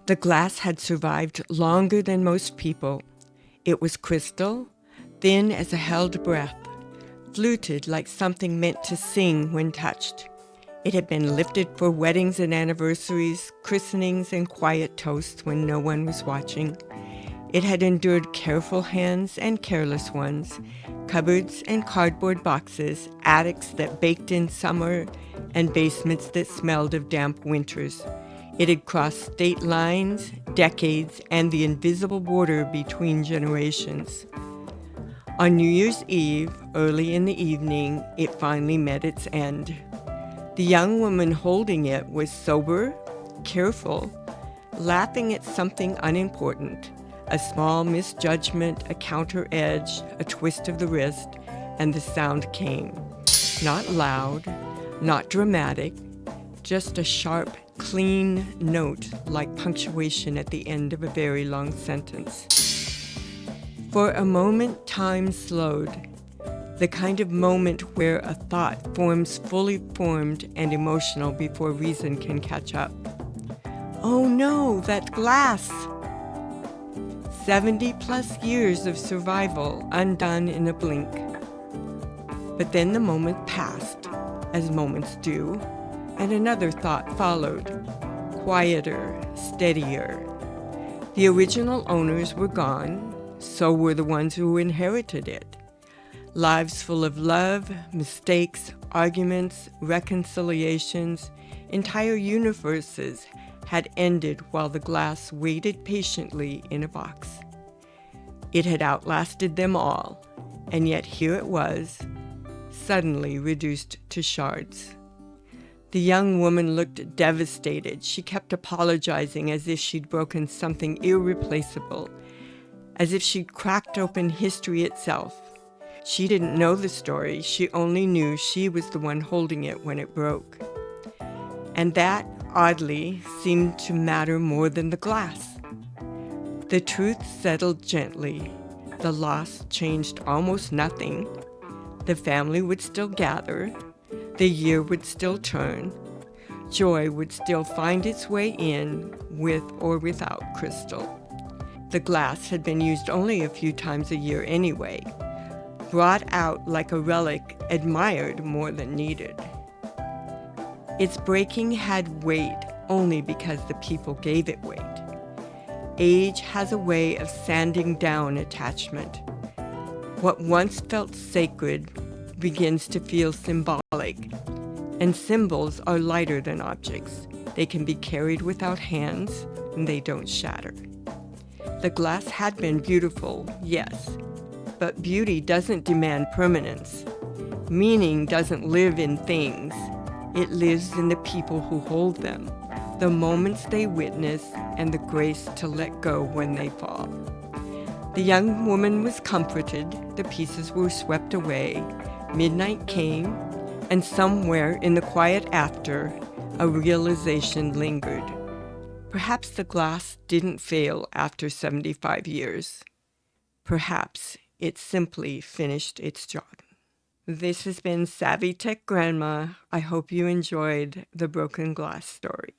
The glass had survived longer than most people. It was crystal, thin as a held breath, fluted like something meant to sing when touched. It had been lifted for weddings and anniversaries, christenings and quiet toasts when no one was watching. It had endured careful hands and careless ones, cupboards and cardboard boxes, attics that baked in summer, and basements that smelled of damp winters. It had crossed state lines, decades, and the invisible border between generations. On New Year's Eve, early in the evening, it finally met its end. The young woman holding it was sober, careful, laughing at something unimportant, a small misjudgment, a counter edge, a twist of the wrist, and the sound came. Not loud, not dramatic, just a sharp, clean note like punctuation at the end of a very long sentence. For a moment, time slowed, the kind of moment where a thought forms fully formed and emotional before reason can catch up. Oh no, that glass! 70+ years of survival undone in a blink. But then the moment passed, as moments do, and another thought followed, quieter, steadier. The original owners were gone, so were the ones who inherited it. Lives full of love, mistakes, arguments, reconciliations, entire universes had ended while the glass waited patiently in a box. It had outlasted them all, and yet here it was, suddenly reduced to shards. The young woman looked devastated. She kept apologizing as if she'd broken something irreplaceable, as if she'd cracked open history itself. She didn't know the story. She only knew she was the one holding it when it broke. And that, oddly, seemed to matter more than the glass. The truth settled gently. The loss changed almost nothing. The family would still gather. The year would still turn. Joy would still find its way in, with or without crystal. The glass had been used only a few times a year anyway, brought out like a relic, admired more than needed. Its breaking had weight only because the people gave it weight. Age has a way of sanding down attachment. What once felt sacred begins to feel symbolic, and symbols are lighter than objects. They can be carried without hands, and they don't shatter. The glass had been beautiful, yes, but beauty doesn't demand permanence. Meaning doesn't live in things. It lives in the people who hold them, the moments they witness, and the grace to let go when they fall. The young woman was comforted. The pieces were swept away. Midnight came, and somewhere in the quiet after, a realization lingered. Perhaps the glass didn't fail after 75 years. Perhaps it simply finished its job. This has been Savvy Tech Grandma. I hope you enjoyed the broken glass story.